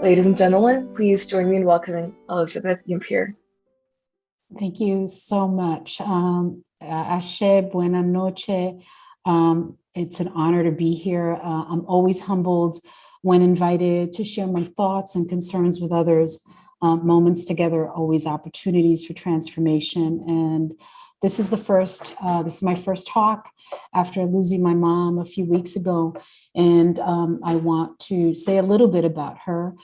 Ladies and gentlemen, please join me in welcoming Elizabeth Yeampierre. Thank you so much. Ashe, buena noche. It's an honor to be here. I'm always humbled when invited to share my thoughts and concerns with others. Moments together are always opportunities for transformation. And this is my first talk after losing my mom a few weeks ago. And I want to say a little bit about her.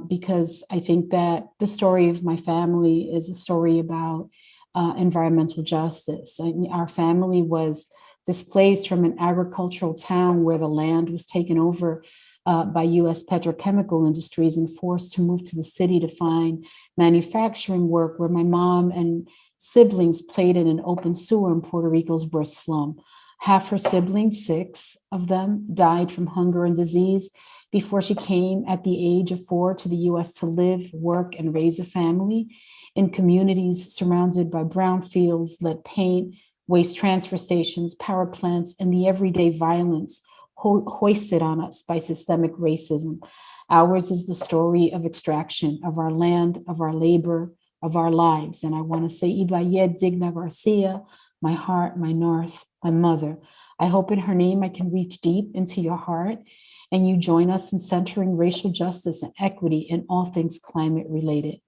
Because I think that the story of my family is a story about environmental justice. Our family was displaced from an agricultural town where the land was taken over by U.S. petrochemical industries and forced to move to the city to find manufacturing work, where my mom and siblings played in an open sewer in Puerto Rico's worst slum. Half her siblings, 6 of them, died from hunger and disease before she came at the age of 4 to the US to live, work, and raise a family in communities surrounded by brownfields, lead paint, waste transfer stations, power plants, and the everyday violence hoisted on us by systemic racism. Ours is the story of extraction of our land, of our labor, of our lives. And I want to say, Ibaye Digna Garcia, my heart, my north, my mother. I hope in her name I can reach deep into your heart and you join us in centering racial justice and equity in all things climate related.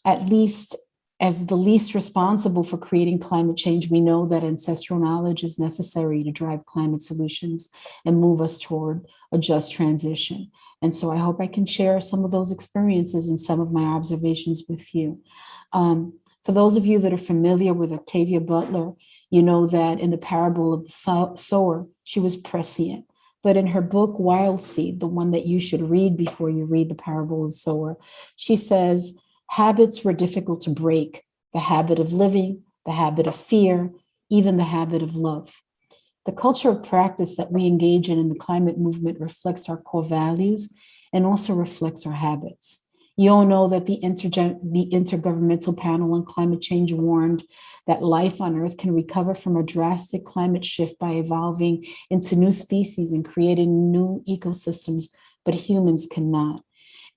At least as the least responsible for creating climate change, we know that ancestral knowledge is necessary to drive climate solutions and move us toward a just transition. And so I hope I can share some of those experiences and some of my observations with you. For those of you that are familiar with Octavia Butler, you know that in the parable of the sower, she was prescient. But in her book, Wild Seed, the one that you should read before you read the parable of the sower, she says, habits were difficult to break: the habit of living, the habit of fear, even the habit of love. The culture of practice that we engage in the climate movement reflects our core values and also reflects our habits. You all know that the Intergovernmental Panel on Climate Change warned that life on Earth can recover from a drastic climate shift by evolving into new species and creating new ecosystems, but humans cannot.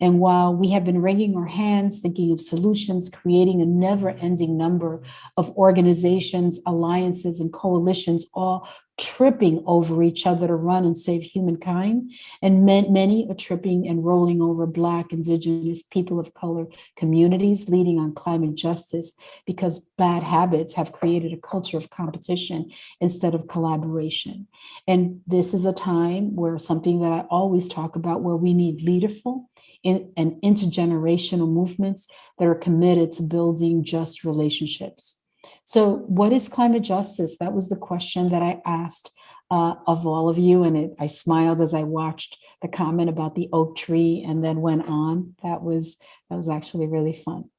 And while we have been wringing our hands, thinking of solutions, creating a never-ending number of organizations, alliances, and coalitions, all tripping over each other to run and save humankind, and many are tripping and rolling over Black, Indigenous, people of color communities, leading on climate justice, because bad habits have created a culture of competition instead of collaboration. And this is a time where something that I always talk about, where we need leaderful and intergenerational movements that are committed to building just relationships. So what is climate justice? That was the question that I asked of all of you. And I smiled as I watched the comment about the oak tree and then went on. That was actually really fun.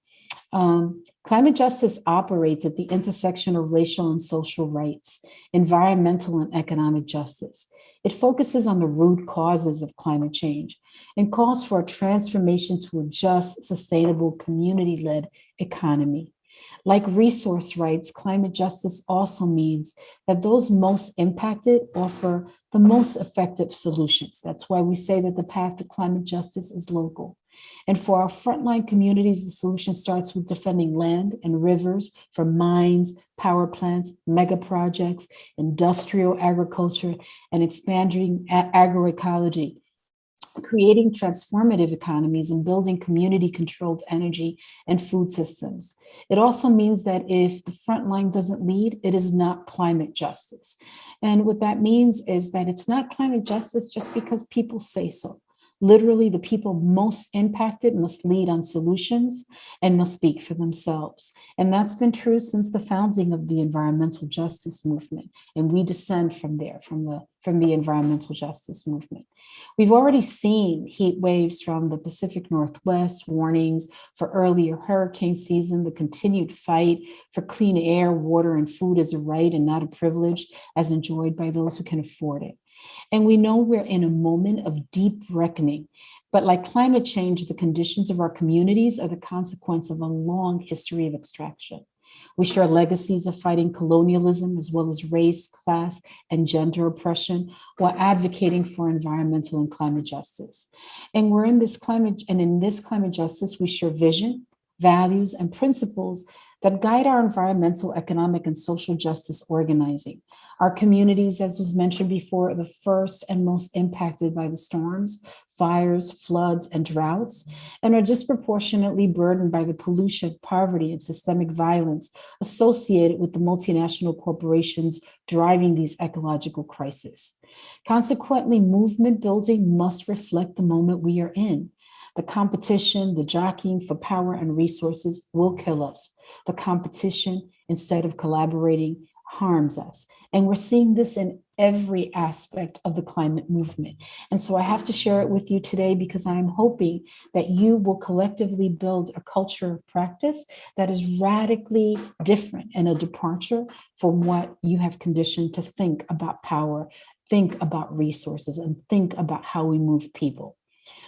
Climate justice operates at the intersection of racial and social rights, environmental and economic justice. It focuses on the root causes of climate change and calls for a transformation to a just, sustainable, community-led economy. Like resource rights, climate justice also means that those most impacted offer the most effective solutions. That's why we say that the path to climate justice is local. And for our frontline communities, the solution starts with defending land and rivers from mines, power plants, mega projects, industrial agriculture, and expanding agroecology, creating transformative economies and building community-controlled energy and food systems. It also means that if the front line doesn't lead, it is not climate justice. And what that means is that it's not climate justice just because people say so. Literally, the people most impacted must lead on solutions and must speak for themselves. And that's been true since the founding of the environmental justice movement. And we descend from there, from the environmental justice movement. We've already seen heat waves from the Pacific Northwest, warnings for earlier hurricane season, the continued fight for clean air, water, and food as a right and not a privilege, as enjoyed by those who can afford it. And we know we're in a moment of deep reckoning, but like climate change, the conditions of our communities are the consequence of a long history of extraction. We share legacies of fighting colonialism as well as race, class, and gender oppression while advocating for environmental and climate justice. And in this climate justice, we share vision, values, and principles that guide our environmental, economic, and social justice organizing. Our communities, as was mentioned before, are the first and most impacted by the storms, fires, floods, and droughts, and are disproportionately burdened by the pollution, poverty, and systemic violence associated with the multinational corporations driving these ecological crises. Consequently, movement building must reflect the moment we are in. The competition, the jockeying for power and resources will kill us. The competition, instead of collaborating, harms us. And we're seeing this in every aspect of the climate movement. And so I have to share it with you today because I'm hoping that you will collectively build a culture of practice that is radically different and a departure from what you have conditioned to think about power, think about resources, and think about how we move people.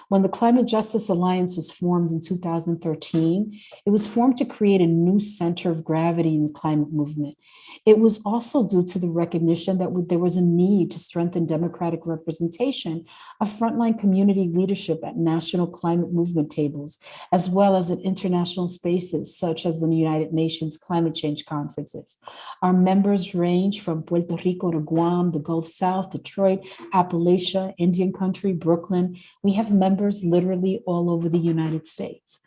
When the Climate Justice Alliance was formed in 2013, it was formed to create a new center of gravity in the climate movement. It was also due to the recognition that there was a need to strengthen democratic representation of frontline community leadership at national climate movement tables, as well as at international spaces such as the United Nations climate change conferences. Our members range from Puerto Rico to Guam, the Gulf South, Detroit, Appalachia, Indian Country, Brooklyn. We have members literally all over the United States,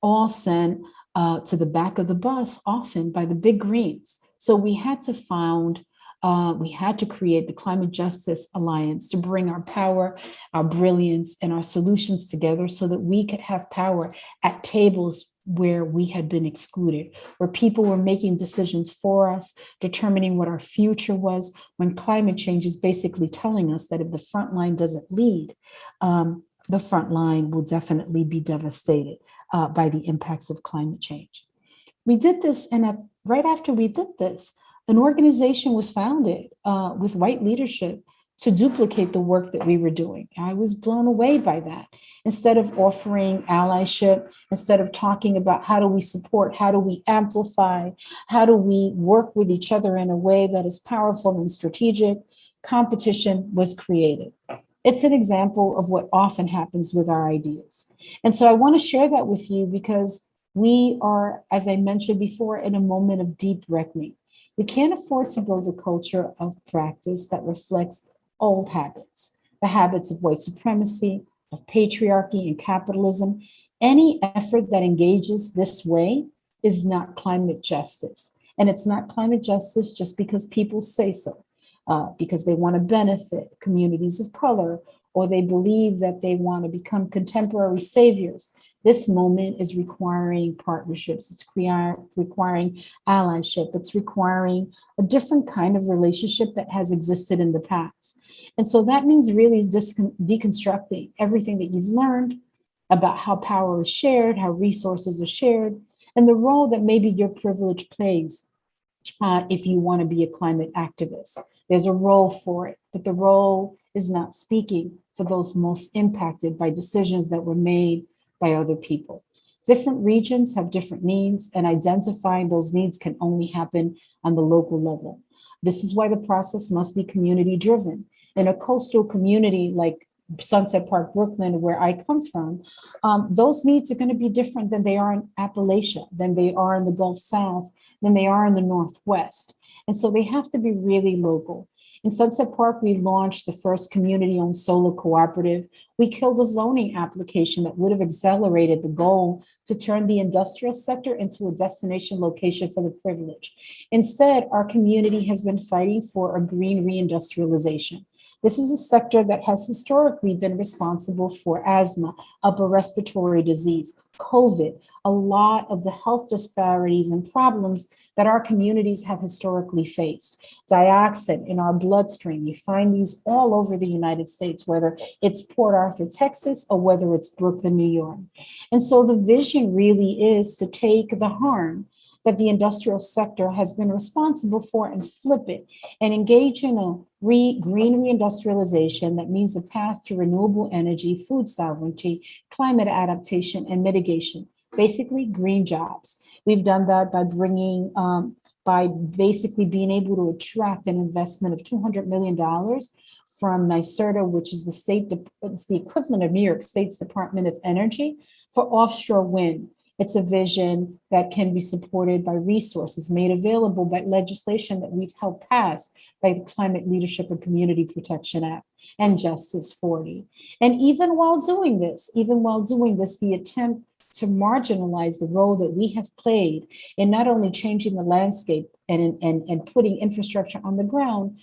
all sent to the back of the bus, often by the big greens. So we had to create the Climate Justice Alliance to bring our power, our brilliance, and our solutions together so that we could have power at tables where we had been excluded, where people were making decisions for us, determining what our future was, when climate change is basically telling us that if the front line doesn't lead, the front line will definitely be devastated by the impacts of climate change. We did this, and right after we did this, an organization was founded with white leadership to duplicate the work that we were doing. I was blown away by that. Instead of offering allyship, instead of talking about how do we support, how do we amplify, how do we work with each other in a way that is powerful and strategic, competition was created. It's an example of what often happens with our ideas. And so I want to share that with you because we are, as I mentioned before, in a moment of deep reckoning. We can't afford to build a culture of practice that reflects old habits, the habits of white supremacy, of patriarchy and capitalism. Any effort that engages this way is not climate justice. And it's not climate justice just because people say so. Because they want to benefit communities of color, or they believe that they want to become contemporary saviors. This moment is requiring partnerships. It's requiring allyship. It's requiring a different kind of relationship that has existed in the past. And so that means really deconstructing everything that you've learned about how power is shared, how resources are shared, and the role that maybe your privilege plays if you want to be a climate activist. There's a role for it, but the role is not speaking for those most impacted by decisions that were made by other people. Different regions have different needs, and identifying those needs can only happen on the local level. This is why the process must be community driven. In a coastal community like Sunset Park, Brooklyn, where I come from, those needs are going to be different than they are in Appalachia, than they are in the Gulf South, than they are in the Northwest. And so they have to be really local. In Sunset Park, we launched the first community-owned solar cooperative. We killed a zoning application that would have accelerated the goal to turn the industrial sector into a destination location for the privileged. Instead, our community has been fighting for a green reindustrialization. This is a sector that has historically been responsible for asthma, upper respiratory disease, COVID, a lot of the health disparities and problems that our communities have historically faced. Dioxin in our bloodstream, you find these all over the United States, whether it's Port Arthur, Texas, or whether it's Brooklyn, New York. And so the vision really is to take the harm that the industrial sector has been responsible for and flip it and engage in a green reindustrialization that means a path to renewable energy, food sovereignty, climate adaptation, and mitigation. basically green jobs. We've done that by bringing, by basically being able to attract an investment of $200 million from NYSERDA, which is it's the equivalent of New York State's Department of Energy, for offshore wind. It's a vision that can be supported by resources made available by legislation that we've helped pass by the Climate Leadership and Community Protection Act and Justice 40. And even while doing this, the attempt to marginalize the role that we have played in not only changing the landscape and putting infrastructure on the ground,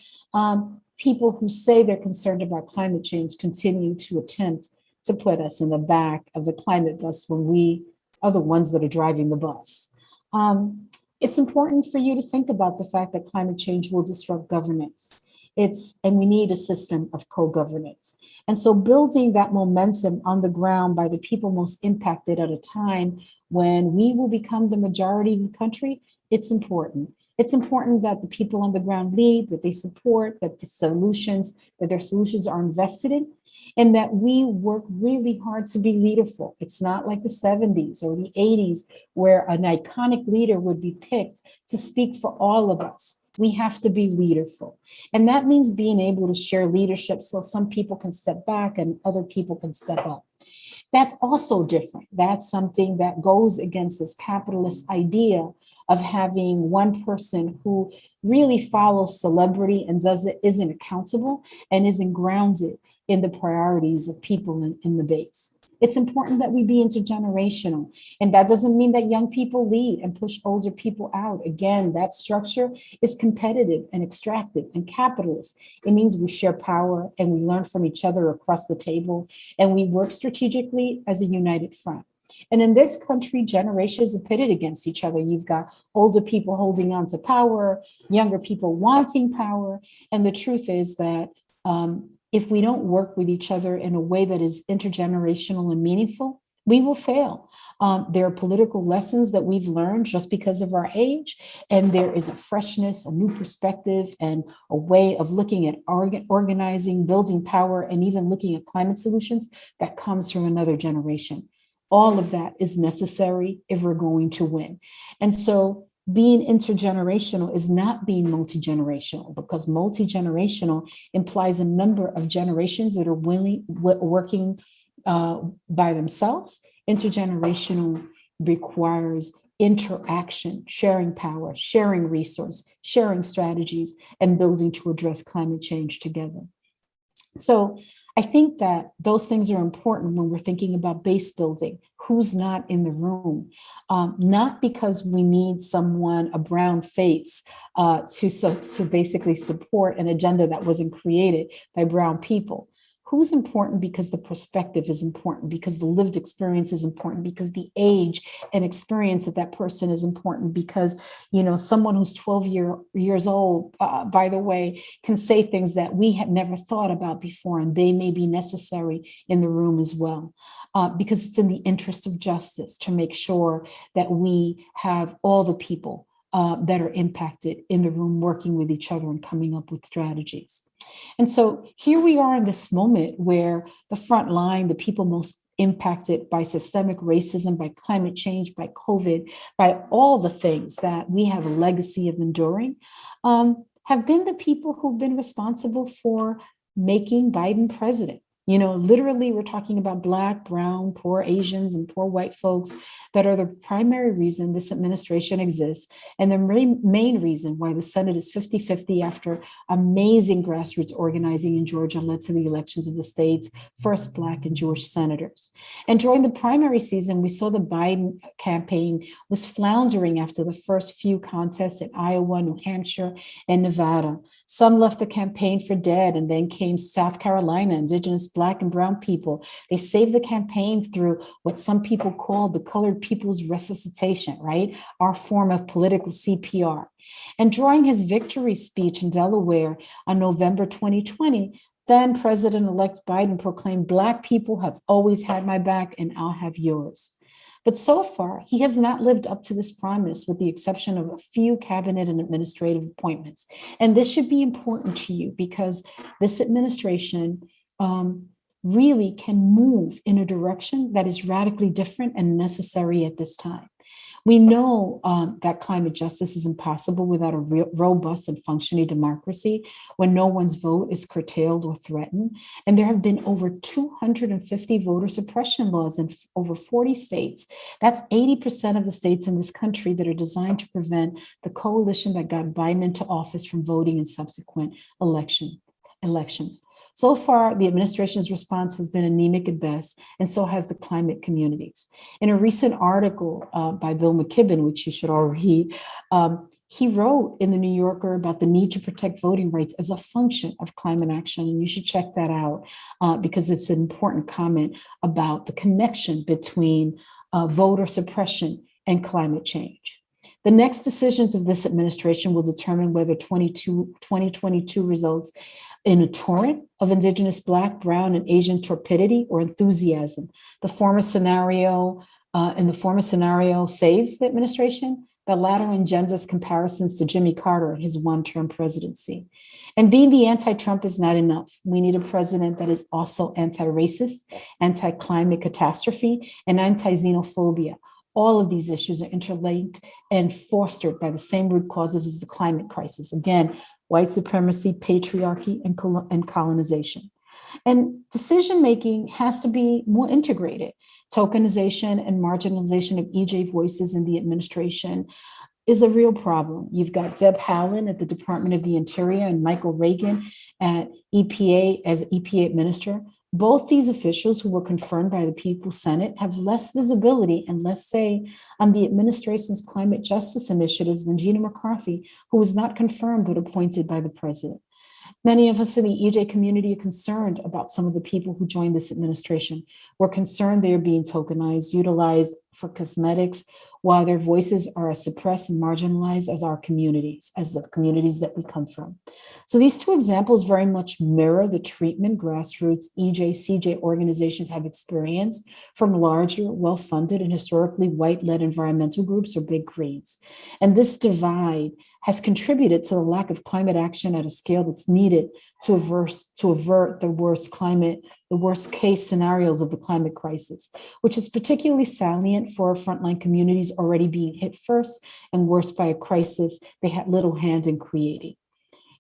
people who say they're concerned about climate change continue to attempt to put us in the back of the climate bus when we are the ones that are driving the bus. It's important for you to think about the fact that climate change will disrupt governance. And we need a system of co-governance. And so building that momentum on the ground by the people most impacted at a time when we will become the majority of the country, it's important. It's important that the people on the ground lead, that they support, that their solutions are invested in, and that we work really hard to be leaderful. It's not like the 70s or the 80s where an iconic leader would be picked to speak for all of us. We have to be leaderful. And that means being able to share leadership so some people can step back and other people can step up. That's also different. That's something that goes against this capitalist idea of having one person who really follows celebrity and isn't accountable and isn't grounded in the priorities of people in the base. It's important that we be intergenerational. And that doesn't mean that young people lead and push older people out. Again, that structure is competitive and extractive and capitalist. It means we share power and we learn from each other across the table and we work strategically as a united front. And in this country, generations are pitted against each other. You've got older people holding on to power, younger people wanting power. And the truth is that if we don't work with each other in a way that is intergenerational and meaningful, we will fail. There are political lessons that we've learned just because of our age, and there is a freshness, a new perspective, and a way of looking at organizing, building power, and even looking at climate solutions that comes from another generation. All of that is necessary if we're going to win. And so being intergenerational is not being multi-generational, because multi-generational implies a number of generations that are working by themselves. Intergenerational requires interaction, sharing power, sharing resource, sharing strategies, and building to address climate change together. So I think that those things are important when we're thinking about base building. Who's not in the room? Not because we need someone, a brown face, to basically support an agenda that wasn't created by brown people. Who's important? Because the perspective is important, because the lived experience is important, because the age and experience of that person is important, because, you know, someone who's 12 years old, by the way, can say things that we had never thought about before, and they may be necessary in the room as well, because it's in the interest of justice to make sure that we have all the people that are impacted in the room working with each other and coming up with strategies. And so here we are in this moment where the front line, the people most impacted by systemic racism, by climate change, by COVID, by all the things that we have a legacy of enduring, have been the people who've been responsible for making Biden president. You know, literally, we're talking about Black, brown, poor Asians, and poor white folks that are the primary reason this administration exists, and the main reason why the Senate is 50-50 after amazing grassroots organizing in Georgia led to the elections of the state's first Black and Jewish senators. And during the primary season, we saw the Biden campaign was floundering after the first few contests in Iowa, New Hampshire, and Nevada. Some left the campaign for dead, and then came South Carolina, Indigenous Black and brown people. They saved the campaign through what some people call the colored people's resuscitation, right? Our form of political CPR. And during his victory speech in Delaware on November 2020, then President-elect Biden proclaimed, Black people have always had my back and I'll have yours. But so far, he has not lived up to this promise, with the exception of a few cabinet and administrative appointments. And this should be important to you, because this administration really can move in a direction that is radically different and necessary at this time. We know that climate justice is impossible without a robust and functioning democracy when no one's vote is curtailed or threatened. And there have been over 250 voter suppression laws in over 40 states. That's 80% of the states in this country that are designed to prevent the coalition that got Biden into office from voting in subsequent elections. So far, the administration's response has been anemic at best, and so has the climate communities. In a recent article by Bill McKibben, which you should all read, he wrote in the New Yorker about the need to protect voting rights as a function of climate action, and you should check that out because it's an important comment about the connection between voter suppression and climate change. The next decisions of this administration will determine whether 2022 results in a torrent of Indigenous, Black, Brown, and Asian torpidity or enthusiasm. In the former scenario saves the administration. The latter engenders comparisons to Jimmy Carter and his one-term presidency. And being the anti-Trump is not enough. We need a president that is also anti-racist, anti-climate catastrophe, and anti-xenophobia. All of these issues are interlinked and fostered by the same root causes as the climate crisis. Again, white supremacy, patriarchy, and colonization. And decision-making has to be more integrated. Tokenization and marginalization of EJ voices in the administration is a real problem. You've got Deb Haaland at the Department of the Interior and Michael Reagan at EPA as EPA administrator. Both these officials, who were confirmed by the People's Senate, have less visibility and less say on the administration's climate justice initiatives than Gina McCarthy, who was not confirmed but appointed by the president. Many of us in the EJ community are concerned about some of the people who joined this administration. We're concerned they are being tokenized, utilized for cosmetics, while their voices are as suppressed and marginalized as our communities, as the communities that we come from. So these two examples very much mirror the treatment grassroots EJ, CJ organizations have experienced from larger, well-funded, and historically white-led environmental groups or big greens. And this divide has contributed to the lack of climate action at a scale that's needed to avert the worst case scenarios of the climate crisis, which is particularly salient for frontline communities already being hit first and worse by a crisis they had little hand in creating.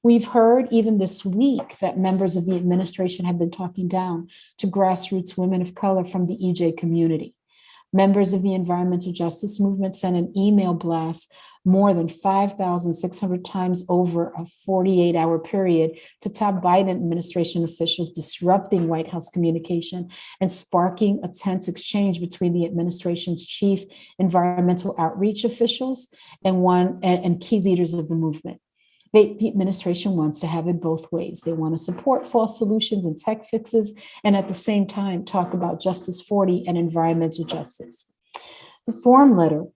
We've heard even this week that members of the administration have been talking down to grassroots women of color from the EJ community. Members of the environmental justice movement sent an email blast more than 5,600 times over a 48-hour period to top Biden administration officials, disrupting White House communication and sparking a tense exchange between the administration's chief environmental outreach officials and key leaders of the movement. The administration wants to have it both ways. They want to support false solutions and tech fixes, and at the same time, talk about Justice 40 and environmental justice. The form letter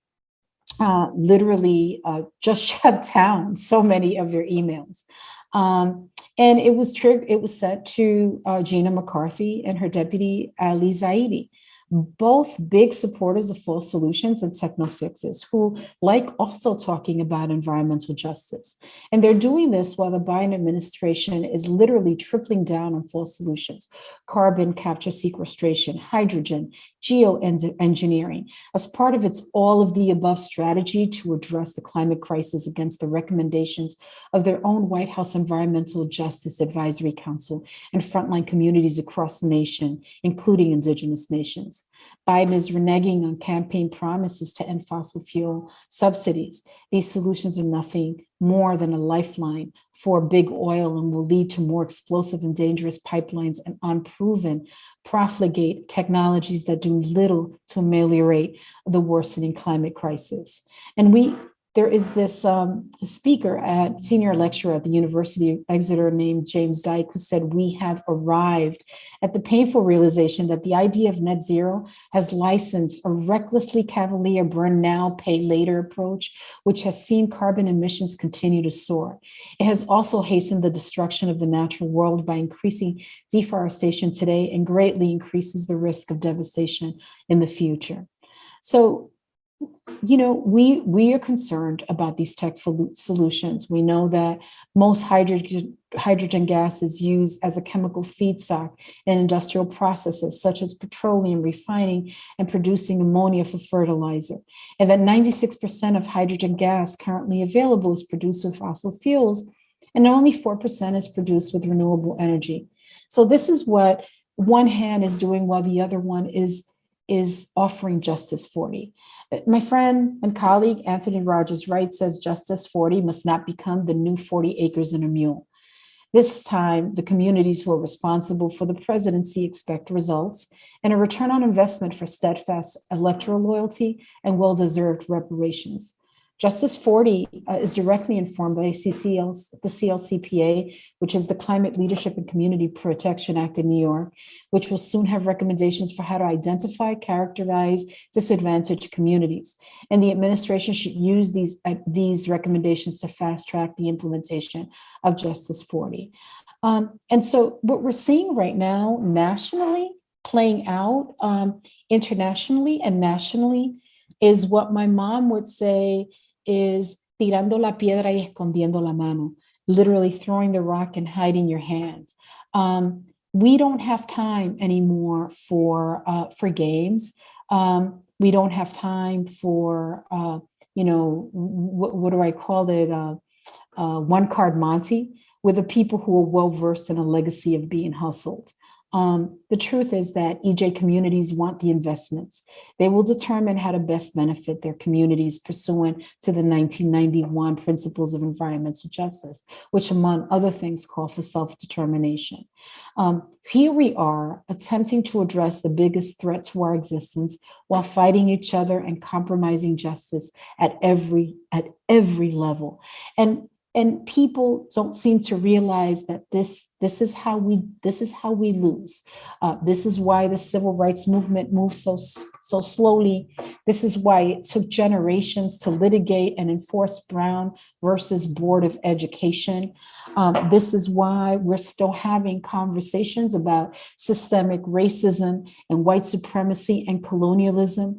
literally just shut down so many of their emails. And it was sent to Gina McCarthy and her deputy, Ali Zaidi, both big supporters of false solutions and techno fixes, who like also talking about environmental justice. And they're doing this while the Biden administration is literally tripling down on false solutions: carbon capture sequestration, hydrogen, geoengineering, as part of its all of the above strategy to address the climate crisis against the recommendations of their own White House Environmental Justice Advisory Council and frontline communities across the nation, including indigenous nations. Biden is reneging on campaign promises to end fossil fuel subsidies. These solutions are nothing more than a lifeline for big oil and will lead to more explosive and dangerous pipelines and unproven, profligate technologies that do little to ameliorate the worsening climate crisis. And there is this senior lecturer at the University of Exeter named James Dyke, who said, "We have arrived at the painful realization that the idea of net zero has licensed a recklessly cavalier burn now, pay later approach, which has seen carbon emissions continue to soar. It has also hastened the destruction of the natural world by increasing deforestation today and greatly increases the risk of devastation in the future." So we are concerned about these tech solutions. We know that most hydrogen gas is used as a chemical feedstock in industrial processes such as petroleum refining and producing ammonia for fertilizer, and that 96% of hydrogen gas currently available is produced with fossil fuels, and only 4% is produced with renewable energy. So this is what one hand is doing while the other one is offering Justice 40. My friend and colleague Anthony Rogers Wright says Justice 40 must not become the new 40 acres and a mule. This time, the communities who are responsible for the presidency expect results and a return on investment for steadfast electoral loyalty and well-deserved reparations. Justice 40 is directly informed by the CLCPA, which is the Climate Leadership and Community Protection Act in New York, which will soon have recommendations for how to identify, characterize disadvantaged communities. And the administration should use these recommendations to fast track the implementation of Justice 40. And so what we're seeing right now nationally, playing out internationally and nationally, is what my mom would say is tirando la piedra y escondiendo la mano, literally throwing the rock and hiding your hand. We don't have time anymore for games. We don't have time for, what do I call it? One card Monty with the people who are well-versed in a legacy of being hustled. The truth is that EJ communities want the investments. They will determine how to best benefit their communities pursuant to the 1991 Principles of Environmental Justice, which among other things call for self-determination. Here we are attempting to address the biggest threat to our existence while fighting each other and compromising justice at every level. And people don't seem to realize that this is how we lose. This is why the civil rights movement moved so slowly. This is why it took generations to litigate and enforce Brown versus Board of Education. This is why we're still having conversations about systemic racism and white supremacy and colonialism,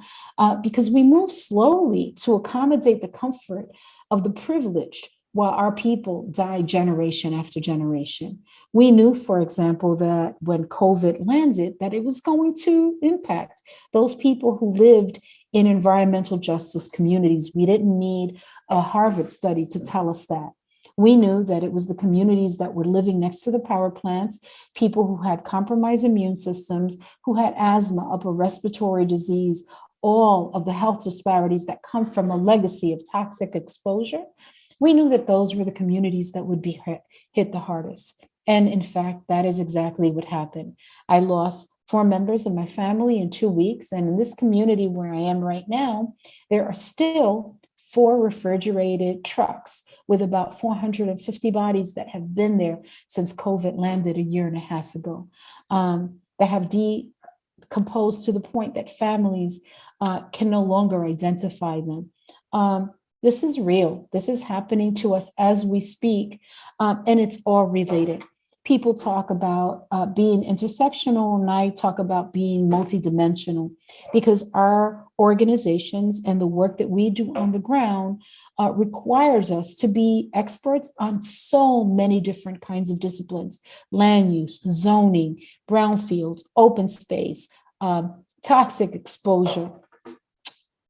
because we move slowly to accommodate the comfort of the privileged, while our people die generation after generation. We knew, for example, that when COVID landed, that it was going to impact those people who lived in environmental justice communities. We didn't need a Harvard study to tell us that. We knew that it was the communities that were living next to the power plants, people who had compromised immune systems, who had asthma, upper respiratory disease, all of the health disparities that come from a legacy of toxic exposure. We knew that those were the communities that would be hit the hardest. And in fact, that is exactly what happened. I lost 4 members of my family in 2 weeks. And in this community where I am right now, there are still 4 refrigerated trucks with about 450 bodies that have been there since COVID landed a year and a half ago, that have decomposed to the point that families can no longer identify them. This is real. This is happening to us as we speak, and it's all related. People talk about being intersectional, and I talk about being multidimensional, because our organizations and the work that we do on the ground requires us to be experts on so many different kinds of disciplines: land use, zoning, brownfields, open space, toxic exposure,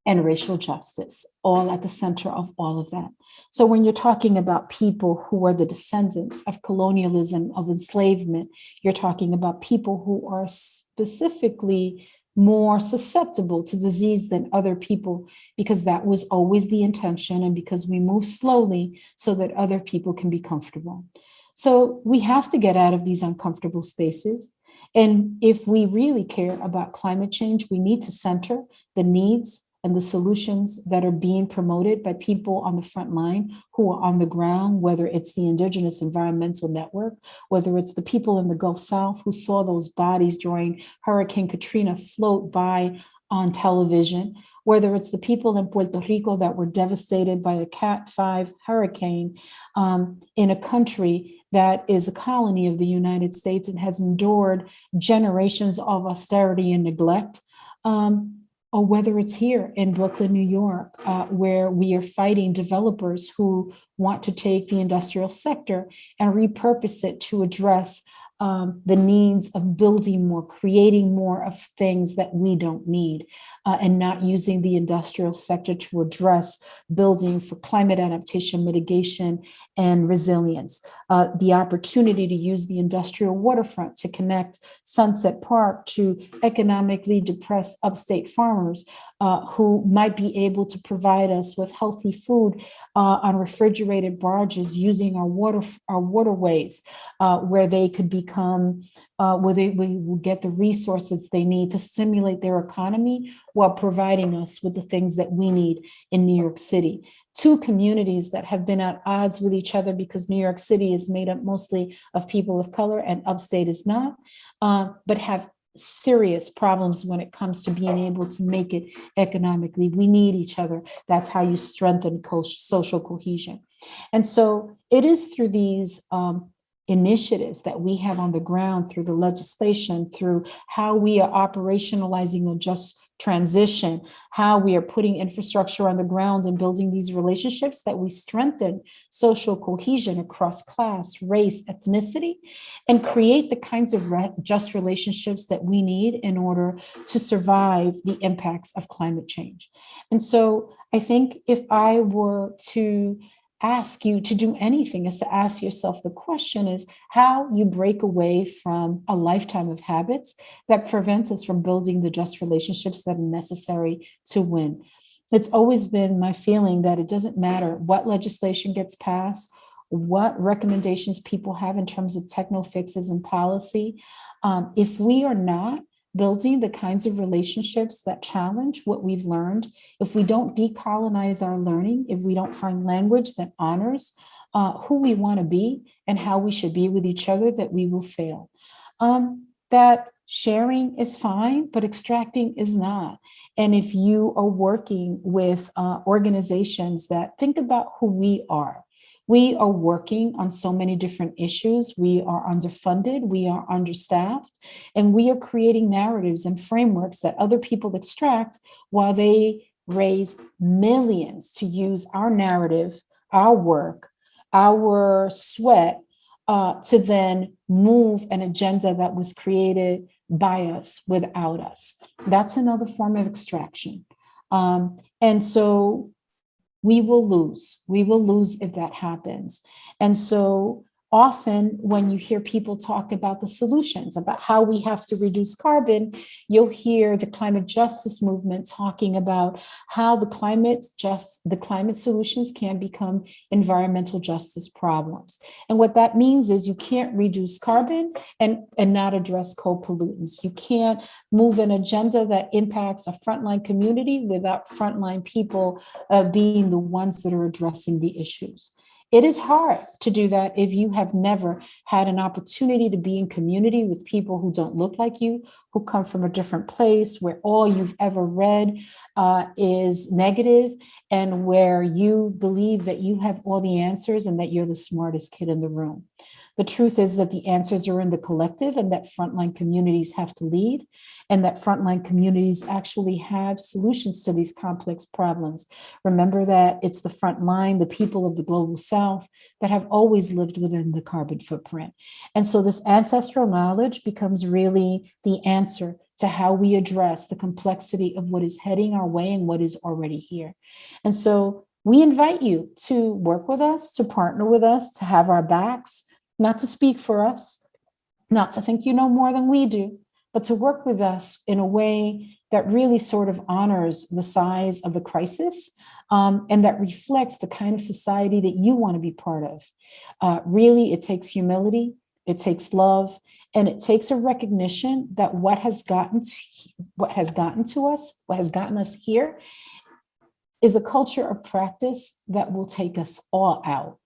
and racial justice, all at the center of all of that. So when you're talking about people who are the descendants of colonialism, of enslavement, you're talking about people who are specifically more susceptible to disease than other people, because that was always the intention, and because we move slowly so that other people can be comfortable. So we have to get out of these uncomfortable spaces. And if we really care about climate change, we need to center the needs and the solutions that are being promoted by people on the front line who are on the ground, whether it's the Indigenous Environmental Network, whether it's the people in the Gulf South who saw those bodies during Hurricane Katrina float by on television, whether it's the people in Puerto Rico that were devastated by a Cat 5 hurricane in a country that is a colony of the United States and has endured generations of austerity and neglect. or whether it's here in Brooklyn, New York, where we are fighting developers who want to take the industrial sector and repurpose it to address the needs of building more, creating more of things that we don't need, and not using the industrial sector to address building for climate adaptation, mitigation, and resilience. The opportunity to use the industrial waterfront to connect Sunset Park to economically depressed upstate farmers who might be able to provide us with healthy food on refrigerated barges using our waterways, where they could become, where we will get the resources they need to stimulate their economy while providing us with the things that we need in New York City. Two communities that have been at odds with each other because New York City is made up mostly of people of color and upstate is not, but have serious problems when it comes to being able to make it economically. We need each other. That's how you strengthen social cohesion. And so it is through these initiatives that we have on the ground, through the legislation, through how we are operationalizing a just transition, how we are putting infrastructure on the ground and building these relationships, that we strengthen social cohesion across class, race, ethnicity, and create the kinds of just relationships that we need in order to survive the impacts of climate change. And so I think if I were to ask you to do anything, is to ask yourself the question is how you break away from a lifetime of habits that prevents us from building the just relationships that are necessary to win. It's always been my feeling that it doesn't matter what legislation gets passed, what recommendations people have in terms of techno fixes and policy. If we are not building the kinds of relationships that challenge what we've learned, if we don't decolonize our learning, if we don't find language that honors who we want to be and how we should be with each other, that we will fail. That sharing is fine, but extracting is not. And if you are working with organizations that think about who we are working on so many different issues. We are underfunded, we are understaffed, and we are creating narratives and frameworks that other people extract while they raise millions to use our narrative, our work, our sweat to then move an agenda that was created by us without us. That's another form of extraction. And so we will lose. We will lose if that happens. And so often when you hear people talk about the solutions, about how we have to reduce carbon, you'll hear the climate justice movement talking about how the climate solutions can become environmental justice problems. And what that means is you can't reduce carbon and not address co-pollutants. You can't move an agenda that impacts a frontline community without frontline people being the ones that are addressing the issues. It is hard to do that if you have never had an opportunity to be in community with people who don't look like you, who come from a different place, where all you've ever read is negative, and where you believe that you have all the answers and that you're the smartest kid in the room. The truth is that the answers are in the collective, and that frontline communities have to lead, and that frontline communities actually have solutions to these complex problems. Remember that it's the front line, the people of the global South, that have always lived within the carbon footprint. And so this ancestral knowledge becomes really the answer to how we address the complexity of what is heading our way and what is already here. And so we invite you to work with us, to partner with us, to have our backs, not to speak for us, not to think you know more than we do, but to work with us in a way that really sort of honors the size of the crisis and that reflects the kind of society that you want to be part of. Really, it takes humility, it takes love, and it takes a recognition that what has gotten us here is a culture of practice that will take us all out.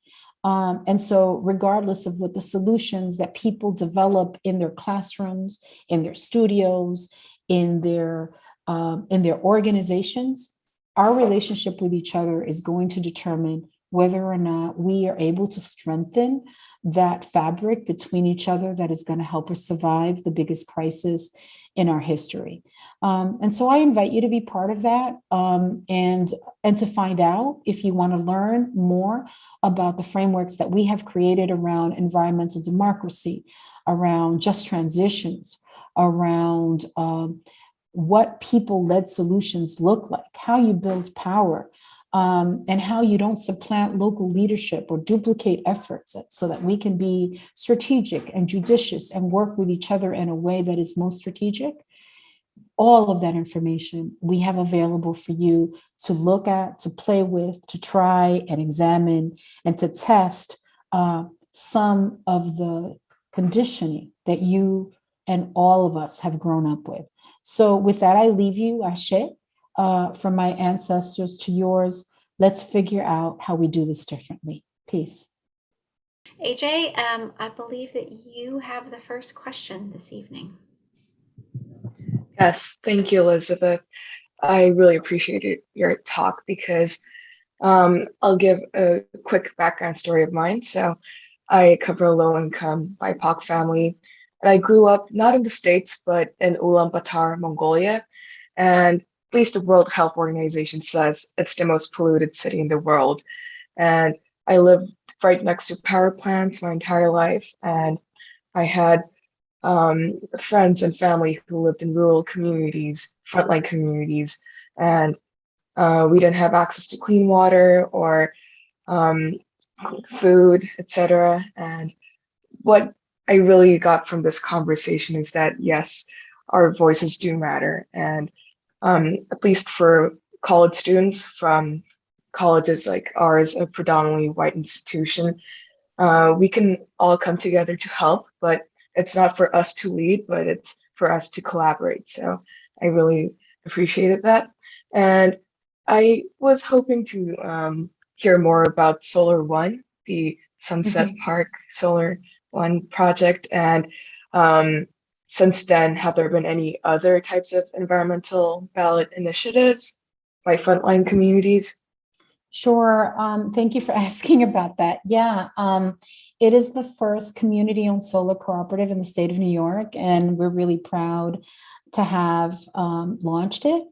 And so regardless of what the solutions that people develop in their classrooms, in their studios, in their organizations, our relationship with each other is going to determine whether or not we are able to strengthen that fabric between each other that is going to help us survive the biggest crisis in our history. And so I invite you to be part of that, and to find out if you want to learn more about the frameworks that we have created around environmental democracy, around just transitions, around what people-led solutions look like, how you build power, and how you don't supplant local leadership or duplicate efforts so that we can be strategic and judicious and work with each other in a way that is most strategic. All of that information we have available for you to look at, to play with, to try and examine, and to test some of the conditioning that you and all of us have grown up with. So with that, I leave you, Ashe, from my ancestors to yours. Let's figure out how we do this differently. Peace. AJ, I believe that you have the first question this evening. Yes, thank you, Elizabeth. I really appreciated your talk because I'll give a quick background story of mine. So I come from a low-income BIPOC family, and I grew up not in the States, but in Ulaanbaatar, Mongolia. And at least the World Health Organization says it's the most polluted city in the world. And I lived right next to power plants my entire life, and I had friends and family who lived in rural communities, frontline communities, and we didn't have access to clean water or food, etc. And what I really got from this conversation is that, yes, our voices do matter. And at least for college students from colleges like ours, a predominantly white institution, we can all come together to help, but it's not for us to lead, but it's for us to collaborate. So I really appreciated that. And I was hoping to hear more about Solar One, the Sunset Park Solar One project. And since then, have there been any other types of environmental ballot initiatives by frontline communities? Sure. Thank you for asking about that. Yeah, it is the first community-owned solar cooperative in the state of New York, and we're really proud to have launched it.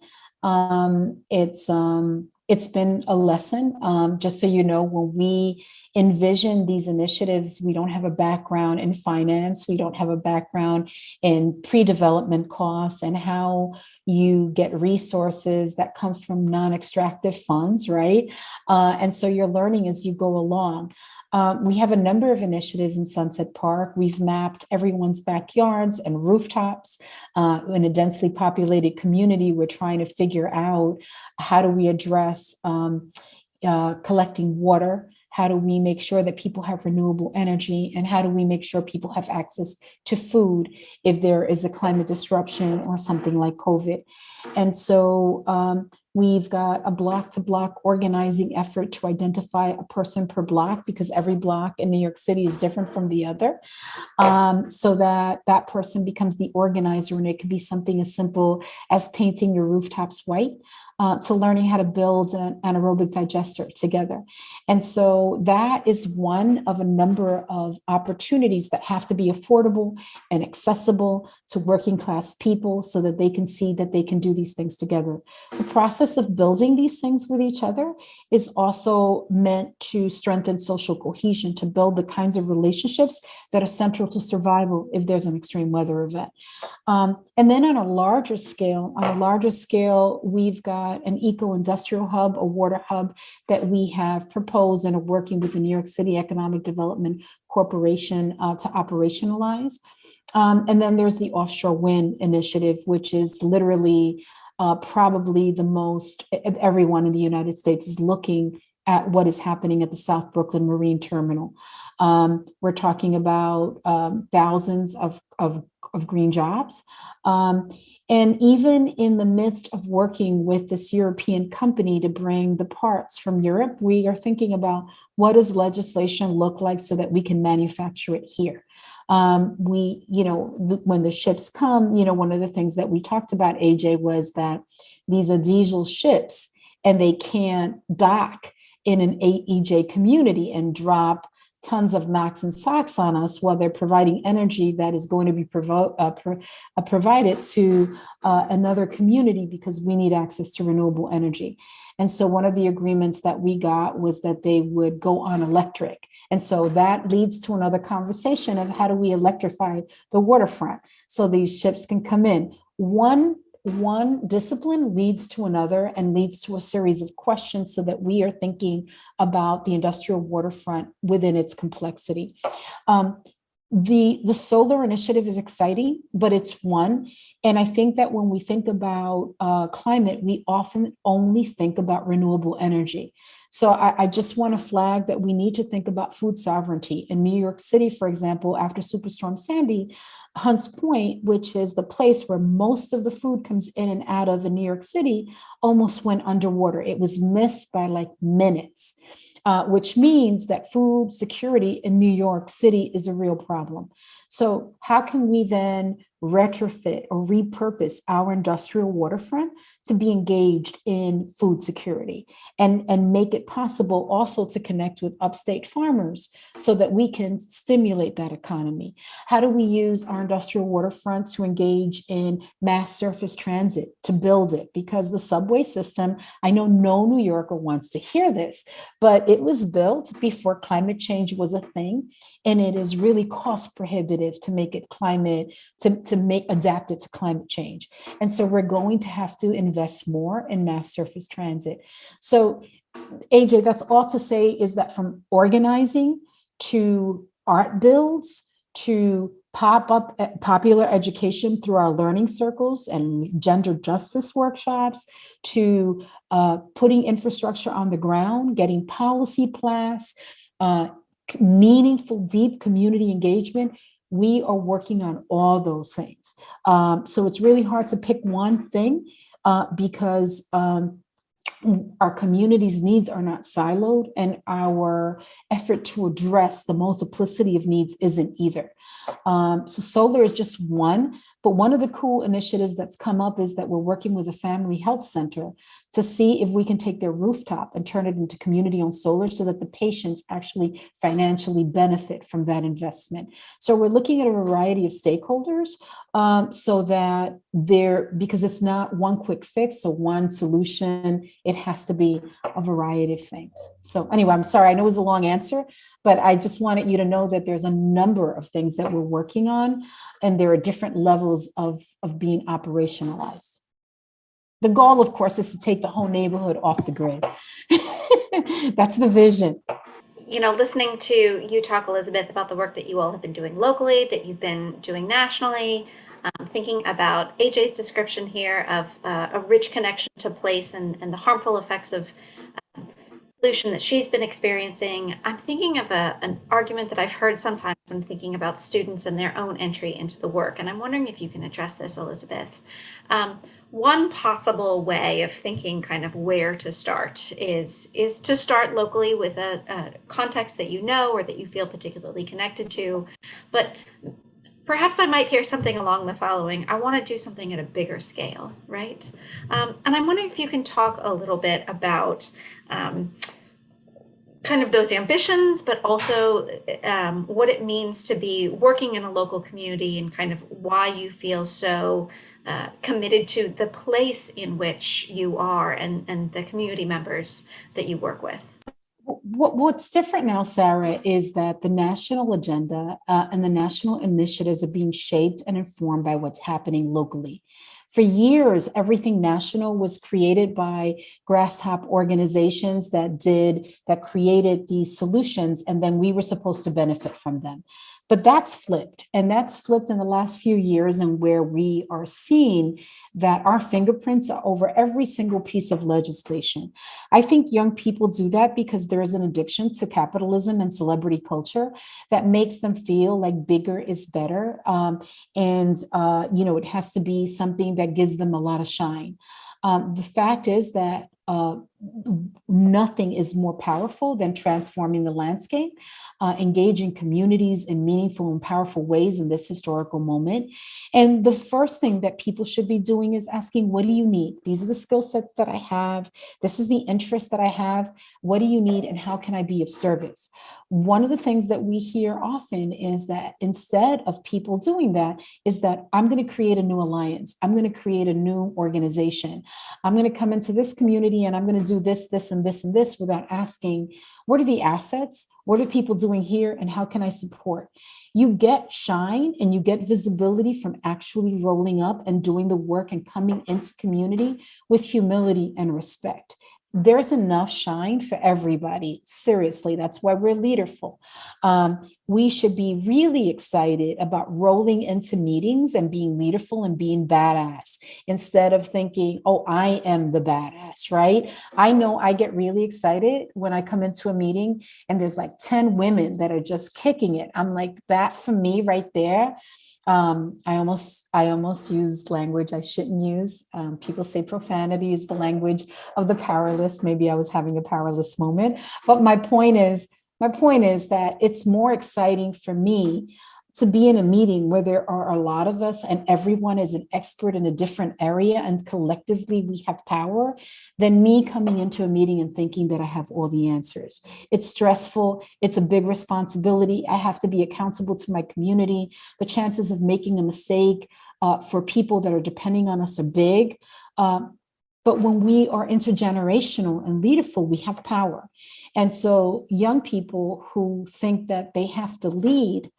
It's been a lesson. Just so you know, when we envision these initiatives, we don't have a background in finance. We don't have a background in pre-development costs and how you get resources that come from non-extractive funds, right? And so you're learning as you go along. We have a number of initiatives in Sunset Park. We've mapped everyone's backyards and rooftops. In a densely populated community, we're trying to figure out how do we address collecting water. How do we make sure that people have renewable energy? And how do we make sure people have access to food if there is a climate disruption or something like COVID? And so we've got a block-to-block organizing effort to identify a person per block, because every block in New York City is different from the other, so that that person becomes the organizer. And it could be something as simple as painting your rooftops white, to learning how to build an anaerobic digester together. And so that is one of a number of opportunities that have to be affordable and accessible to working class people so that they can see that they can do these things together. The process of building these things with each other is also meant to strengthen social cohesion, to build the kinds of relationships that are central to survival if there's an extreme weather event. And then on a larger scale, we've got an eco-industrial hub, a water hub that we have proposed and are working with the New York City Economic Development Corporation to operationalize. And then there's the offshore wind initiative, which is literally probably the most, everyone in the United States is looking at what is happening at the South Brooklyn Marine Terminal. We're talking about thousands of green jobs. And even in the midst of working with this European company to bring the parts from Europe, we are thinking about what does legislation look like so that we can manufacture it here. When the ships come, one of the things that we talked about, AJ, was that these are diesel ships and they can't dock in an AEJ community and drop tons of knocks and socks on us while they're providing energy that is going to be provided to another community because we need access to renewable energy. And so one of the agreements that we got was that they would go on electric. And so that leads to another conversation of how do we electrify the waterfront so these ships can come in. One discipline leads to another and leads to a series of questions so that we are thinking about the industrial waterfront within its complexity. The solar initiative is exciting, but it's one. And I think that when we think about climate, we often only think about renewable energy. So I just want to flag that we need to think about food sovereignty. In New York City, for example, after Superstorm Sandy, Hunts Point, which is the place where most of the food comes in and out of in New York City, almost went underwater. It was missed by like minutes. Which means that food security in New York City is a real problem. So how can we then retrofit or repurpose our industrial waterfront to be engaged in food security and make it possible also to connect with upstate farmers so that we can stimulate that economy? How do we use our industrial waterfront to engage in mass surface transit, to build it? Because the subway system, I know no New Yorker wants to hear this, but it was built before climate change was a thing. And it is really cost prohibitive to make it adapt it to climate change. And so we're going to have to invest more in mass surface transit. So AJ, that's all to say is that from organizing to art builds to popular education through our learning circles and gender justice workshops to putting infrastructure on the ground, getting policy passed, meaningful, deep community engagement, we are working on all those things. So it's really hard to pick one thing because our community's needs are not siloed and our effort to address the multiplicity of needs isn't either. So solar is just one, but one of the cool initiatives that's come up is that we're working with a family health center to see if we can take their rooftop and turn it into community-owned solar so that the patients actually financially benefit from that investment. So we're looking at a variety of stakeholders so that because it's not one quick fix, so one solution, it has to be a variety of things. So anyway, I'm sorry, I know it was a long answer, but I just wanted you to know that there's a number of things that we're working on, and there are different levels of being operationalized. The goal, of course, is to take the whole neighborhood off the grid. That's the vision. You know, listening to you talk, Elizabeth, about the work that you all have been doing locally, that you've been doing nationally, thinking about AJ's description here of a rich connection to place and the harmful effects of pollution that she's been experiencing. I'm thinking of an argument that I've heard sometimes when thinking about students and their own entry into the work. And I'm wondering if you can address this, Elizabeth. One possible way of thinking kind of where to start is to start locally with a context that you know or that you feel particularly connected to. But perhaps I might hear something along the following: I want to do something at a bigger scale, right? And I'm wondering if you can talk a little bit about kind of those ambitions, but also what it means to be working in a local community and kind of why you feel so committed to the place in which you are and the community members that you work with. What's different now, Sarah, is that the national agenda and the national initiatives are being shaped and informed by what's happening locally. For years, everything national was created by grass-top organizations that created these solutions, and then we were supposed to benefit from them. But that's flipped, and that's flipped in the last few years, and where we are seeing that our fingerprints are over every single piece of legislation. I think young people do that because there is an addiction to capitalism and celebrity culture that makes them feel like bigger is better, and it has to be something that gives them a lot of shine. The fact is that nothing is more powerful than transforming the landscape, engaging communities in meaningful and powerful ways in this historical moment. And the first thing that people should be doing is asking, what do you need? These are the skill sets that I have. This is the interest that I have. What do you need and how can I be of service? One of the things that we hear often is that instead of people doing that, is that I'm going to create a new alliance. I'm going to create a new organization. I'm going to come into this community and I'm going to do this, this, and this, and this without asking, what are the assets? What are people doing here? And how can I support? You get shine and you get visibility from actually rolling up and doing the work and coming into community with humility and respect. There's enough shine for everybody. Seriously, that's why we're leaderful. We should be really excited about rolling into meetings and being leaderful and being badass instead of thinking, oh, I am the badass, right? I know I get really excited when I come into a meeting and there's like 10 women that are just kicking it. I'm like, that for me right there. I almost used language I shouldn't use. People say profanity is the language of the powerless. Maybe I was having a powerless moment, but my point is that it's more exciting for me to be in a meeting where there are a lot of us and everyone is an expert in a different area and collectively we have power than me coming into a meeting and thinking that I have all the answers. It's stressful. It's a big responsibility. I have to be accountable to my community. The chances of making a mistake for people that are depending on us are big. But when we are intergenerational and leaderful, we have power. And so young people who think that they have to lead,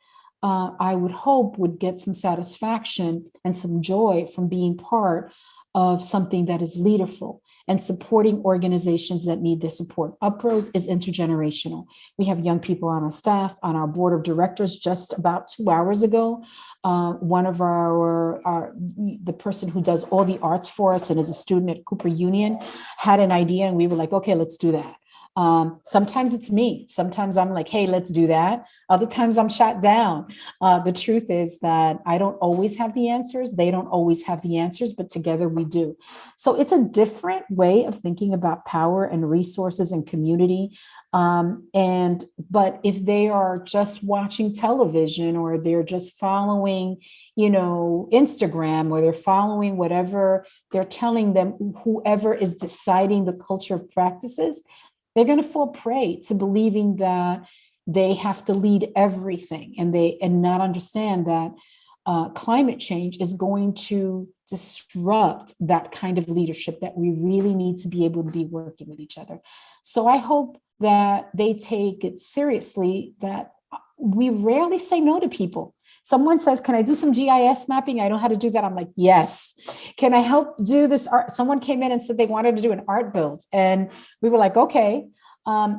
I would hope would get some satisfaction and some joy from being part of something that is leaderful and supporting organizations that need their support. UPROSE is intergenerational. We have young people on our staff, on our board of directors. Just about 2 hours ago, one of the person who does all the arts for us and is a student at Cooper Union had an idea and we were like, okay, let's do that. Sometimes it's me. Sometimes I'm like, hey, let's do that. Other times I'm shot down. The truth is that I don't always have the answers. They don't always have the answers, but together we do. So it's a different way of thinking about power and resources and community. But if they are just watching television or they're just following, Instagram, or they're following whatever they're telling them, whoever is deciding the culture of practices, they're going to fall prey to believing that they have to lead everything and not understand that climate change is going to disrupt that kind of leadership that we really need to be able to be working with each other. So I hope that they take it seriously, that we rarely say no to people. Someone says, can I do some GIS mapping? I know how to do that. I'm like, yes. Can I help do this art? Someone came in and said they wanted to do an art build. And we were like, okay.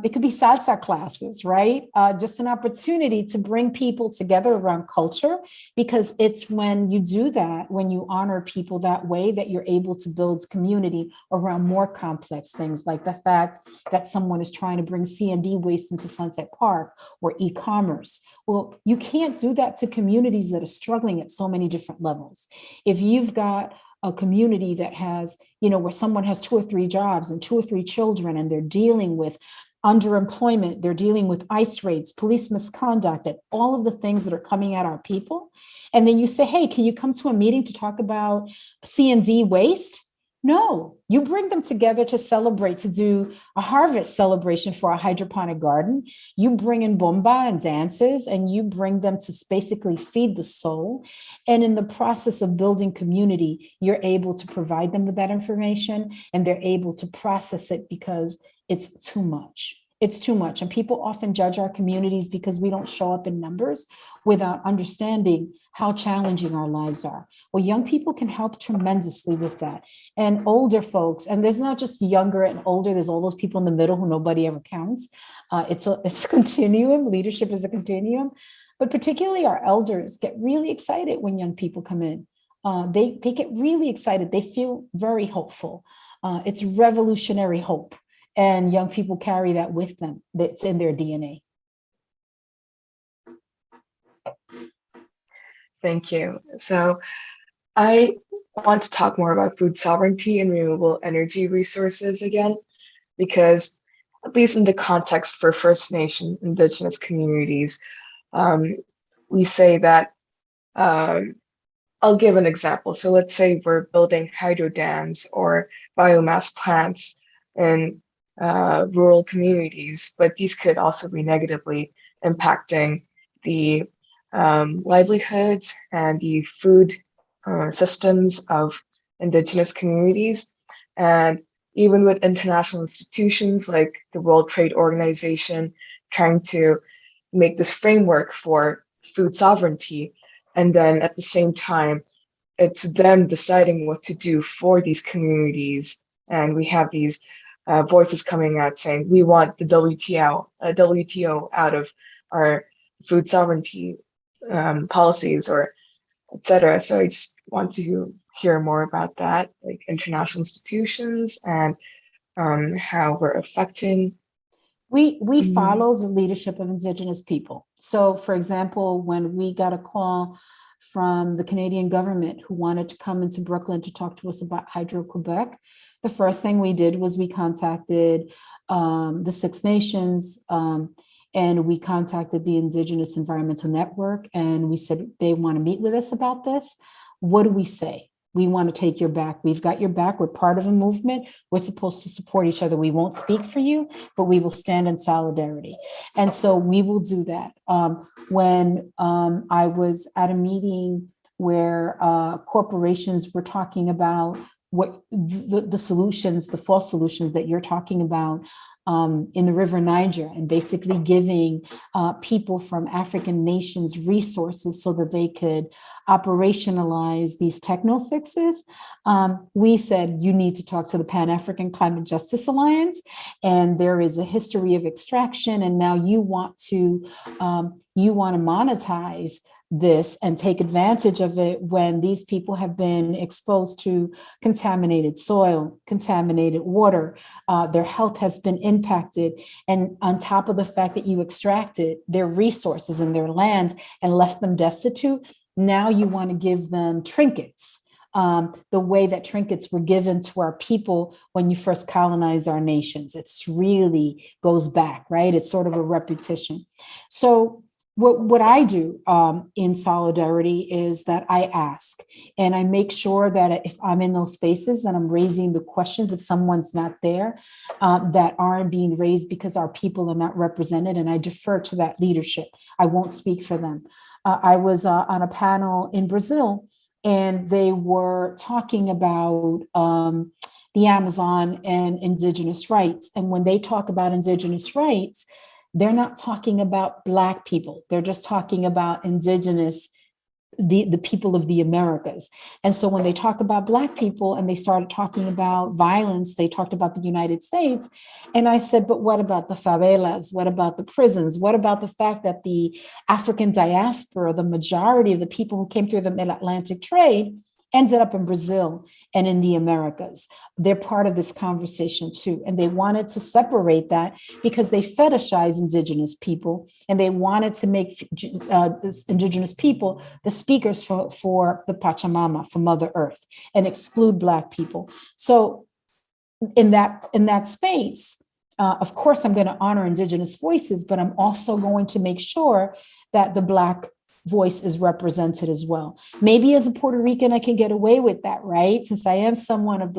It could be salsa classes, right? Just an opportunity to bring people together around culture, because it's when you do that, when you honor people that way, that you're able to build community around more complex things, like the fact that someone is trying to bring C&D waste into Sunset Park or e-commerce. Well, you can't do that to communities that are struggling at so many different levels. If you've got a community that has, where someone has 2 or 3 jobs and 2 or 3 children, and they're dealing with underemployment, they're dealing with ICE raids, police misconduct, and all of the things that are coming at our people. And then you say, hey, can you come to a meeting to talk about C&D waste? No, you bring them together to celebrate, to do a harvest celebration for a hydroponic garden. You bring in bomba and dances, and you bring them to basically feed the soul. And in the process of building community, you're able to provide them with that information, and they're able to process it because it's too much. It's too much. And people often judge our communities because we don't show up in numbers without understanding how challenging our lives are. Well, young people can help tremendously with that. And older folks, and there's not just younger and older, there's all those people in the middle who nobody ever counts. It's a continuum. Leadership is a continuum. But particularly our elders get really excited when young people come in. They get really excited. They feel very hopeful. It's revolutionary hope. And young people carry that with them. That's in their DNA. Thank you. So I want to talk more about food sovereignty and renewable energy resources again, because at least in the context for First Nation Indigenous communities, um, we say that, um, I'll give an example. So let's say we're building hydro dams or biomass plants in rural communities, but these could also be negatively impacting the livelihoods and the food systems of Indigenous communities. And even with international institutions like the World Trade Organization trying to make this framework for food sovereignty, and then at the same time, it's them deciding what to do for these communities. And we have these voices coming out saying, we want the WTO out of our food sovereignty policies, or etc. So I just want to hear more about that, like international institutions and how we're affecting. We follow the leadership of Indigenous people. So, for example, when we got a call from the Canadian government who wanted to come into Brooklyn to talk to us about Hydro-Quebec, the first thing we did was we contacted the Six Nations, and we contacted the Indigenous Environmental Network, and we said they want to meet with us about this. What do we say? We want to take your back. We've got your back. We're part of a movement. We're supposed to support each other. We won't speak for you, but we will stand in solidarity. And so we will do that. When I was at a meeting where corporations were talking about what the solutions, the false solutions that you're talking about in the River Niger, and basically giving people from African nations resources so that they could operationalize these techno fixes, we said, you need to talk to the Pan-African Climate Justice Alliance, and there is a history of extraction, and now you want to monetize this and take advantage of it when these people have been exposed to contaminated soil, contaminated water, their health has been impacted. And on top of the fact that you extracted their resources and their lands and left them destitute, now you want to give them trinkets, the way that trinkets were given to our people when you first colonized our nations. It's really goes back, right? It's sort of a repetition. So what I do in solidarity is that I ask, and I make sure that if I'm in those spaces, that I'm raising the questions if someone's not there, that aren't being raised because our people are not represented, and I defer to that leadership. I won't speak for them. I was on a panel in Brazil, and they were talking about the Amazon and Indigenous rights. And when they talk about Indigenous rights, they're not talking about Black people. They're just talking about Indigenous, the people of the Americas. And so when they talk about Black people and they started talking about violence, they talked about the United States. And I said, but what about the favelas? What about the prisons? What about the fact that the African diaspora, the majority of the people who came through the mid-Atlantic trade, ended up in Brazil and in the Americas? They're part of this conversation too. And they wanted to separate that because they fetishize Indigenous people, and they wanted to make this Indigenous people the speakers for the Pachamama, for Mother Earth, and exclude Black people. So in that space, of course, I'm going to honor Indigenous voices, but I'm also going to make sure that the Black voice is represented as well. Maybe as a Puerto Rican, I can get away with that, right? Since I am someone of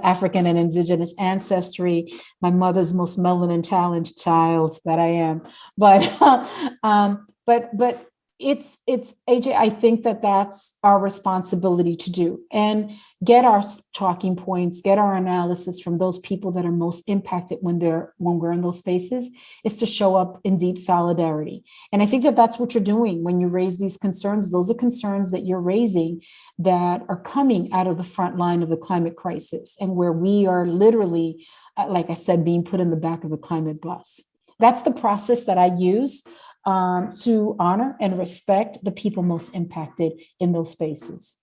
African and Indigenous ancestry, my mother's most melanin challenged child that I am. But it's AJ, I think that that's our responsibility to do, and get our talking points, get our analysis from those people that are most impacted when we're in those spaces, is to show up in deep solidarity. And I think that that's what you're doing when you raise these concerns. Those are concerns that you're raising that are coming out of the front line of the climate crisis, and where we are literally, like I said, being put in the back of the climate bus. That's the process that I use to honor and respect the people most impacted in those spaces.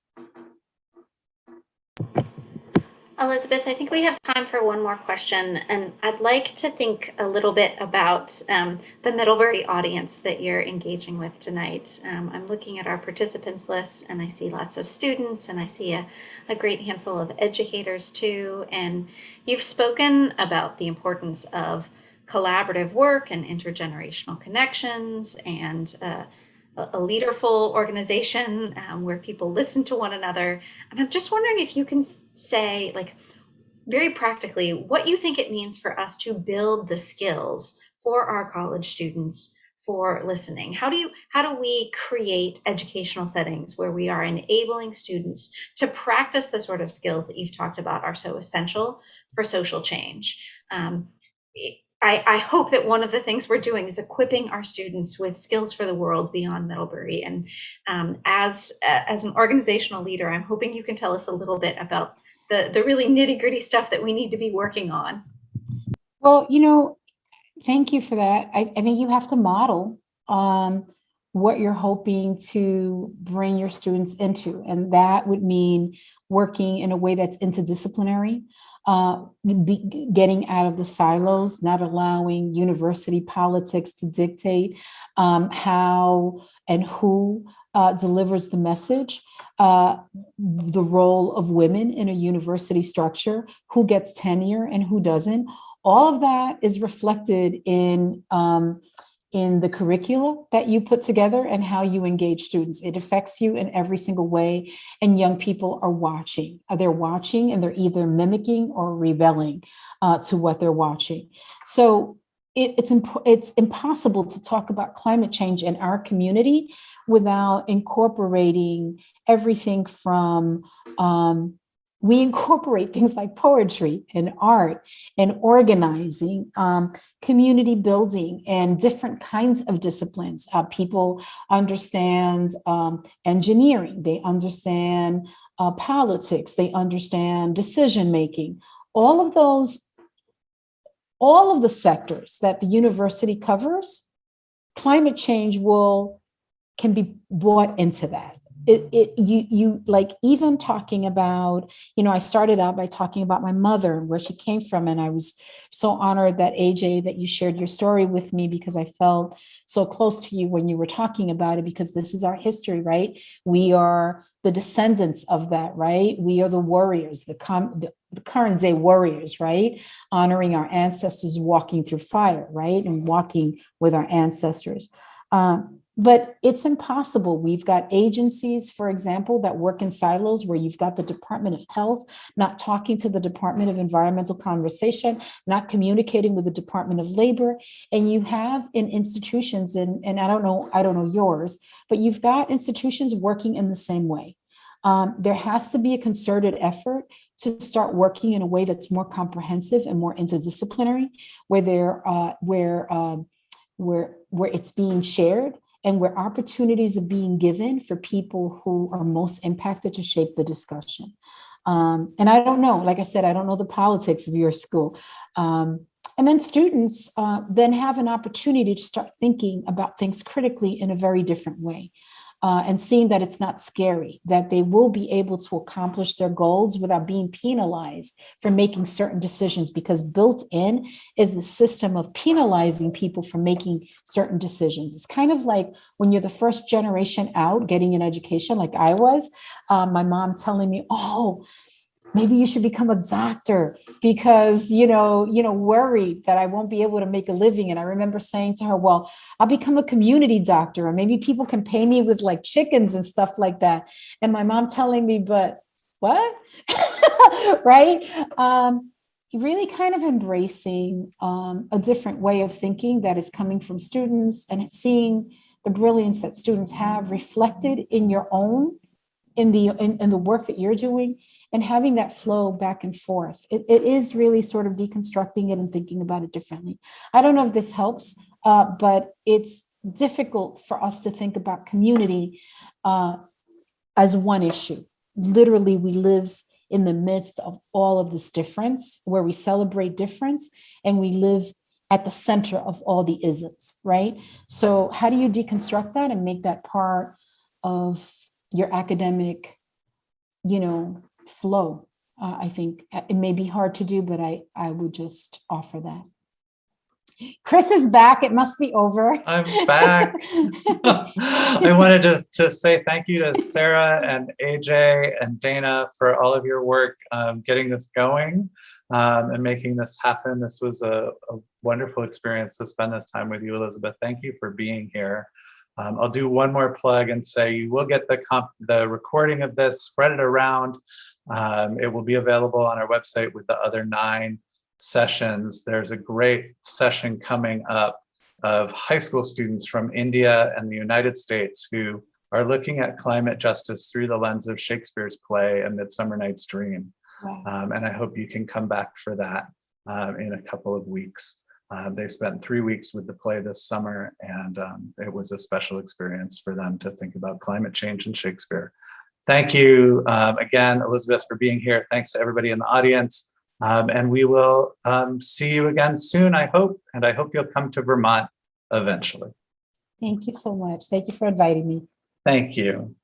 Elizabeth, I think we have time for one more question, and I'd like to think a little bit about the Middlebury audience that you're engaging with tonight. I'm looking at our participants list, and I see lots of students, and I see a great handful of educators too. And you've spoken about the importance of collaborative work and intergenerational connections and a leaderful organization where people listen to one another. And I'm just wondering if you can say, like, very practically, what you think it means for us to build the skills for our college students for listening. How do we create educational settings where we are enabling students to practice the sort of skills that you've talked about are so essential for social change? I hope that one of the things we're doing is equipping our students with skills for the world beyond Middlebury. And as an organizational leader, I'm hoping you can tell us a little bit about the really nitty-gritty stuff that we need to be working on. Well, thank you for that. I think you have to model what you're hoping to bring your students into. And that would mean working in a way that's interdisciplinary, getting out of the silos, not allowing university politics to dictate how and who delivers the message, the role of women in a university structure, who gets tenure and who doesn't. All of that is reflected in the curricula that you put together and how you engage students. It affects you in every single way. And young people are watching. They're watching and they're either mimicking or rebelling to what they're watching. So it's impossible to talk about climate change in our community without incorporating everything from we incorporate things like poetry and art and organizing, community building, and different kinds of disciplines. People understand engineering, they understand politics, they understand decision making. All of the sectors that the university covers, climate change can be brought into that. You like even talking about, I started out by talking about my mother and where she came from. And I was so honored that AJ, that you shared your story with me, because I felt so close to you when you were talking about it, because this is our history, right? We are the descendants of that, right? We are the warriors, the current day warriors, right? Honoring our ancestors, walking through fire, right? And walking with our ancestors. But it's impossible. We've got agencies, for example, that work in silos where you've got the Department of Health not talking to the Department of Environmental Conservation, not communicating with the Department of Labor. And you have in institutions, and I don't know yours, but you've got institutions working in the same way. There has to be a concerted effort to start working in a way that's more comprehensive and more interdisciplinary, where it's being shared, and where opportunities are being given for people who are most impacted to shape the discussion. And I don't know, like I said, I don't know the politics of your school. And then students then have an opportunity to start thinking about things critically in a very different way. And seeing that it's not scary, that they will be able to accomplish their goals without being penalized for making certain decisions, because built in is the system of penalizing people for making certain decisions. It's kind of like when you're the first generation out getting an education, like I was, my mom telling me, oh, maybe you should become a doctor because, worried that I won't be able to make a living. And I remember saying to her, well, I'll become a community doctor, or maybe people can pay me with like chickens and stuff like that. And my mom telling me, but what? Right? Really kind of embracing a different way of thinking that is coming from students, and seeing the brilliance that students have reflected in your own, in the work that you're doing, and having that flow back and forth. It is really sort of deconstructing it and thinking about it differently. I don't know if this helps, but it's difficult for us to think about community as one issue. Literally, we live in the midst of all of this difference, where we celebrate difference, and we live at the center of all the isms, right? So how do you deconstruct that and make that part of your academic, flow? I think it may be hard to do, but I would just offer that. Chris is back. It must be over. I'm back. I wanted to say thank you to Sarah and AJ and Dana for all of your work getting this going and making this happen. This was a wonderful experience to spend this time with you, Elizabeth. Thank you for being here. I'll do one more plug and say you will get the recording of this, spread it around. It will be available on our website with the other 9 sessions. There's a great session coming up of high school students from India and the United States who are looking at climate justice through the lens of Shakespeare's play A Midsummer Night's Dream. Wow. And I hope you can come back for that in a couple of weeks. They spent 3 weeks with the play this summer, and it was a special experience for them to think about climate change and Shakespeare. Thank you again, Elizabeth, for being here. Thanks to everybody in the audience. And we will see you again soon, I hope. And I hope you'll come to Vermont eventually. Thank you so much. Thank you for inviting me. Thank you.